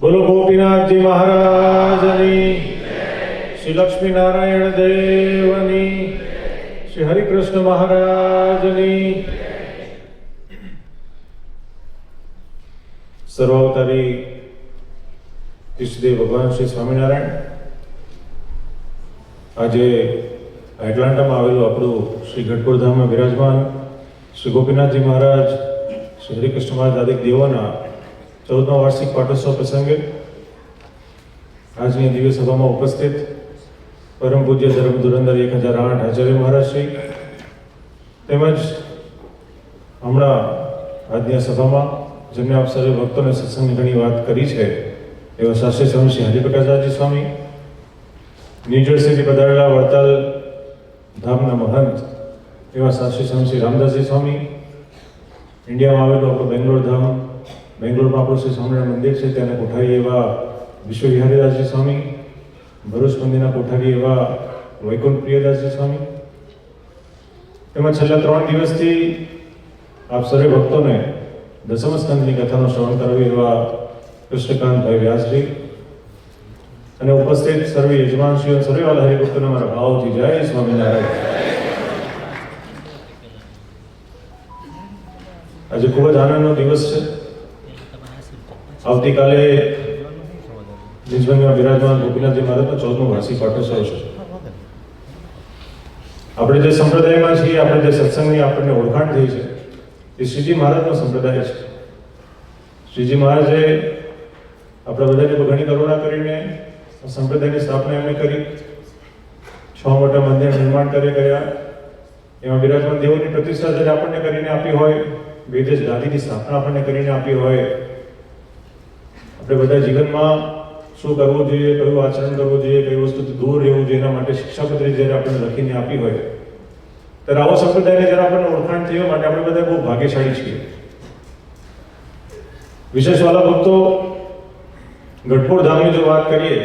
બોલો ગોપીનાથજી મહારાજની, શ્રી લક્ષ્મી નારાયણ દેવની, શ્રી હરિકૃષ્ણ મહારાજની. સર્વાવતારી ઈષ્ટદેવ ભગવાન શ્રી સ્વામિનારાયણ આજે એટલાન્ટામાં આવેલું આપણું શ્રી ગઢપુર ધામમાં બિરાજમાન શ્રી ગોપીનાથજી મહારાજ, શ્રી હરિકૃષ્ણ મહારાજ આદિક દેવોના 14મા વાર્ષિક પાટોત્સવ પ્રસંગે આજની દિવ્ય સભામાં ઉપસ્થિત પરમ પૂજ્ય ધર્મ ધુરંધર 1008 આચાર્ય મહારાજ શ્રી તેમજ હમણાં આજની સભામાં જેમને આપ સર્વે ભક્તોને સત્સંગની ઘણી વાત કરી છે એવા શાસ્ત્રી સ્વામી શ્રી હરિપ્રકાશદાસજી સ્વામી, ન્યૂજર્સીથી પધારેલા વડતાલ ધામના મહંત એવા શાસ્ત્રી સ્વામી શ્રી રામદાસજી સ્વામી, ઇન્ડિયામાં આવેલું આપણું બેંગ્લોર ધામ, બેંગ્લોરમાં આપણું શ્રી સ્વામિનારાયણ મંદિર છે ત્યાંના કોઠારી એવા વિશ્વ વિહારીદાસજી સ્વામી, ભરૂચ મંદિરના કોઠારી એવા વૈકુંઠ પ્રિયદાસજી સ્વામી, તેમજ છેલ્લા 3 દિવસથી આપ સર્વે ભક્તોને દસમ સ્કંદની કથાનું શ્રવણ કરાવી એવા કૃષ્ણકાંતભાઈ વ્યાસજી અને ઉપસ્થિત સર્વે યજમાનશ્રીઓ, સર્વે વાલા હરિભક્તોને મારા ભાવથી જય સ્વામિનારાયણ. આજે ખૂબ જ આનંદનો દિવસ છે. આવતીકાલે નિજભંગમાં બિરાજમાન ગોપીનાથજી મહારાજનો 14મો વાર્ષિક પાટોત્સવ છે. આપણે જે સંપ્રદાયમાં છીએ, આપણે જે સત્સંગની આપણને ઓળખાણ થઈ છે એ શ્રીજી મહારાજનો સંપ્રદાય છે. શ્રીજી મહારાજે આપણા બધાની પર ઘણી કરુણા કરીને સંપ્રદાયની સ્થાપના એમણે કરી. 6 મોટા મંદિર નિર્માણ કર્યા. એમાં બિરાજમાન દેવોની પ્રતિષ્ઠા જ્યારે આપણને કરીને આપી હોય, વેદેશ ગાદીની સ્થાપના આપણને કરીને આપી હોય, આપણે બધા જીવનમાં શું કરવું જોઈએ, કયું આચરણ કરવું જોઈએ, કઈ વસ્તુથી દૂર રહેવું જોઈએ, એના માટે શિક્ષાપત્રી જ્યારે આપણને લખીને આપી હોય ત્યારે આવો સંપ્રદાયને જ્યારે આપણને ઓળખાણ થયો માટે આપણે બધા બહુ ભાગ્યશાળી છીએ. વિશેષ વાલા ભક્તો, ગઢપુર ધામની જો વાત કરીએ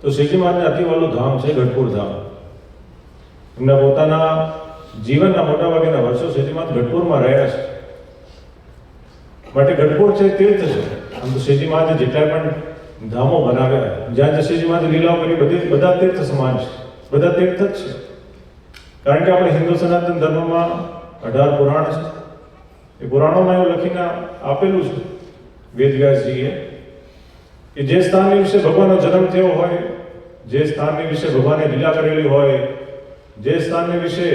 તો શ્રીજી મહારાજને અતિવાલું ધામ છે ગઢપુર ધામ. એમના પોતાના જીવનના મોટાભાગના વર્ષો શ્રીજી મહારાજ ગઢપુરમાં રહ્યા છે. માટે ગઢપુર છે તીર્થ છે. આમ તો શ્રીજી મહારાજે જેટલા પણ ધામો બનાવ્યા, જ્યાં શ્રીજી મહારાજે લીલાઓ કરી, બધા તીર્થ સમાન છે, બધા તીર્થ જ છે. કારણ કે આપણે હિન્દુ સનાતન ધર્મમાં 18 પુરાણ છે. એ પુરાણોમાં એવું લખીને આપેલું છે વેદવ્યાસજીએ કે જે સ્થાનની વિશે ભગવાનનો જન્મ થયો હોય, જે સ્થાનની વિશે ભગવાને લીલા કરેલી હોય, જે સ્થાનની વિશે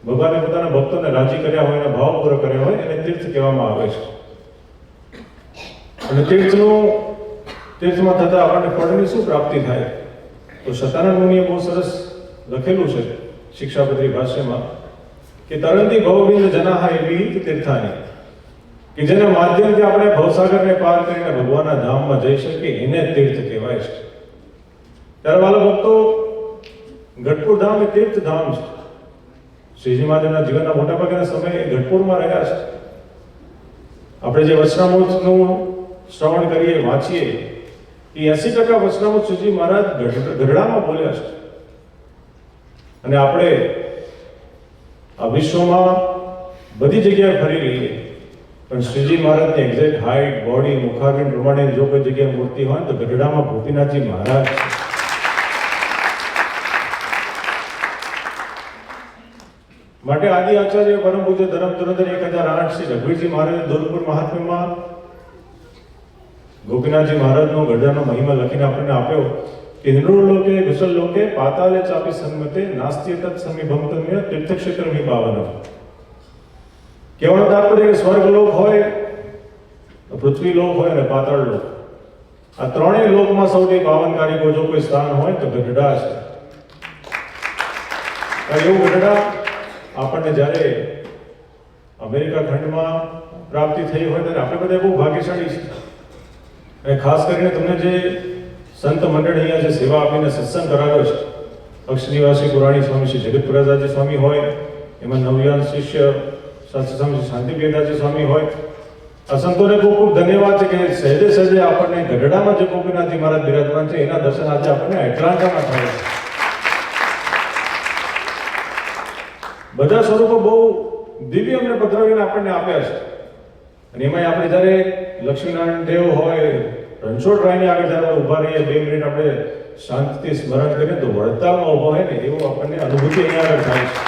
ભગવાને પોતાના ભક્તોને રાજી કર્યા હોય, એના ભાવ પૂરો કર્યા હોય, એને તીર્થ કહેવામાં આવે છે. અને તીર્થમાં થતા આપણને ફળની શું પ્રાપ્તિ થાય? તો સતાનંદ મુનિએ બહુ સરસ લખેલું છે શિક્ષાપત્રી ભાષ્યમાં કે તરંતી ભવબિંદ જનાહા એવી તીર્થાની, કે જેના માધ્યમથી આપણે ભવસાગરને પાર કરીને ભગવાનના ધામમાં જઈ શકીએ, એને તીર્થ કહેવાય છે. ત્યારે વાલા ભક્તો, ગઢપુર ધામ એ તીર્થ ધામ છે. શ્રીજી મહારાજના જીવનના મોટાભાગના સમયે ગઢપુરમાં રહ્યા છે. આપણે જે વચનામૃતનું શ્રવણ કરીએ, વાંચીએ, એ 80% વચનામૃત શ્રીજી મહારાજ ગઢડામાં બોલ્યા છે. અને આપણે આ વિશ્વમાં બધી જગ્યાએ ફરી લઈએ પણ શ્રીજી મહારાજની એક્ઝેક્ટ હાઇટ, બોડી, મુખારવિંદ પ્રમાણે જો કોઈ જગ્યાએ મૂર્તિ હોય તો ગઢડામાં ગોપીનાથજી મહારાજ છે. માટે આદિ આચાર્ય પરમ પૂજ્ય ધર્મ ધુરંધર 1008 શ્રી રઘુવીરજી મહારાજે દોલપુર મહાત્મ્યમાં ગોપીનાથજી મહારાજનો ગઢડાનો મહિમા લખીને આપણને આપ્યો કે નૃલોકે કુશલ લોકે પાતાલે ચાપી સન્મતે નાસ્તિ તત્ સમીભમતમ્ય તીર્થક્ષેત્રમિ પાવનમ. કહેવાનો તાત્પર્ય કે સ્વર્ગલોક હોય, પૃથ્વી લોક હોય અને પાતાળ લોક, આ ત્રણેય લોકમાં સૌથી પાવનકારી જો કોઈ સ્થાન હોય તો ગઢડા છે. એવું ગઢડા આપણને જ્યારે અમેરિકા ખંડમાં પ્રાપ્તિ થઈ હોય ત્યારે આપણે બધા બહુ ભાગ્યશાળી છીએ. અને ખાસ કરીને તમને જે સંત મંડળ અહીંયા જે સેવા આપીને સત્સંગ કરાવ્યો છે, અક્ષનિવાસી પુરાણી સ્વામી શ્રી જગતપુરાદાસજી સ્વામી હોય, એમાં નવયાન શિષ્ય શાસ્ત્રી સ્વામી શ્રી શાંતિપ્રિયદાસજી સ્વામી હોય, આ સંતોને ખૂબ ખૂબ ધન્યવાદ છે કે સહેજે સહેજે આપણને ગઢડામાં જે ગોપીનાથજી મહારાજ બિરાજમાન છે એના દર્શન આજે આપણને એટલાન્ટામાં થાય છે. બધા સ્વરૂપો બહુ દિવ્ય અમને પધરાવીને આપણને આપ્યા છે. અને એમાં આપણે જ્યારે લક્ષ્મીનારાયણ દેવ હોય, રણછોડરાયની આગળ જ્યારે આપણે ઊભા રહીએ 2 મિનિટ આપણે શાંતિથી સ્મરણ કરીએ તો વડતાલમાં ઊભા હોય ને એવું આપણને અનુભૂતિ અહીંયા આગળ થાય છે.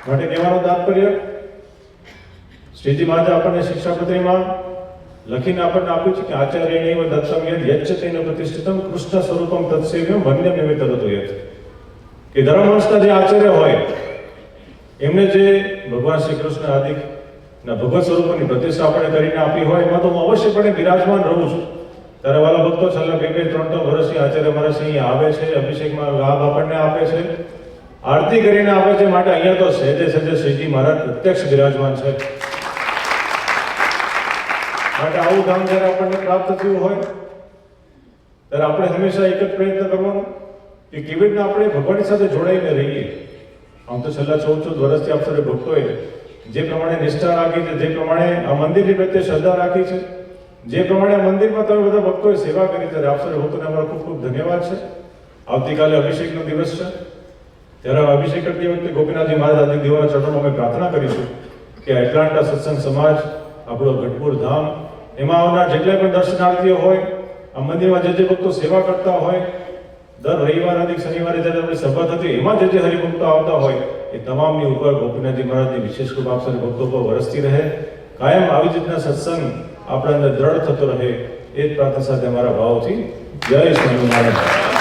માટે કહેવાનું તાત્પર્ય, શ્રીજી મહારાજ આપણને શિક્ષાપત્રીમાં લખીને આપણને આપ્યું છે કે આચાર્યણેવ દત્તમ યદ યચ્છતેન પ્રતિષ્ઠિતમ કૃષ્ણ સ્વરૂપમ તત્સેવ્યમ વન્યમ નિમિત્તરતો યત. કે ધર્મવંશના જે આચાર્ય હોય એમને જે ભગવાન શ્રી કૃષ્ણ આદિના ભગવત સ્વરૂપની પ્રતિષ્ઠા આપણે કરીને આપી હોય એમાં તો હું અવશ્યપણે બિરાજમાન રહું છું. ત્યારે વાલા ભક્તો છેલ્લા 2-3 વર્ષથી આચાર્ય મહારાજ અહીંયા આવે છે, અભિષેકમાં લાભ આપણને આપે છે, આરતી કરીને આપે છે. માટે અહીંયા તો સહેજે સહેજે શ્રીજી મહારાજ પ્રત્યક્ષ બિરાજમાન છે. માટે આવું ધામ જ્યારે આપણને પ્રાપ્ત થયું હોય ત્યારે આપણે હંમેશા એક જ પ્રયત્ન કરવાનો કે કેવી રીતના આપણે ભગવાનની સાથે જોડાઈને રહીએ. આમ તો છેલ્લા 14 વર્ષથી આપ સર્વે ભક્તોએ જે પ્રમાણે નિષ્ઠા રાખી છે, જે પ્રમાણે આ મંદિરની પ્રત્યે શ્રદ્ધા રાખી છે, જે પ્રમાણે આ મંદિરમાં તમે બધા ભક્તોએ સેવા કરી, ત્યારે આપ સર્વે ભક્તોને અમારો ખૂબ ખૂબ ધન્યવાદ છે. આવતીકાલે અભિષેકનો દિવસ છે, ત્યારે અભિષેક કરતી વખતે ગોપીનાથજી મહારાજ આદિ દેવોના ચરણોમાં અમે પ્રાર્થના કરીશું કે એટલાન્ટા સત્સંગ સમાજ, આપણો ગઢપુર ધામ, એમાં આવનાર જેટલા પણ દર્શનાર્થીઓ હોય, આ મંદિરમાં જે ભક્તો સેવા કરતા હોય, દર રવિવાર અને શનિવારે જ્યારે આપણી સભા થતી એમાં જે હરિભક્તો આવતા હોય એ તમામની ઉપર ગોપીનાથજી મહારાજની વિશેષ કૃપા આપ સર્વે ભક્તો પર વરસતી રહે. કાયમ આવી જ રીતના સત્સંગ આપણા અંદર દ્રઢ થતો રહે એ જ પ્રાર્થના સાથે અમારા ભાવથી જય સ્વામિનારાયણ.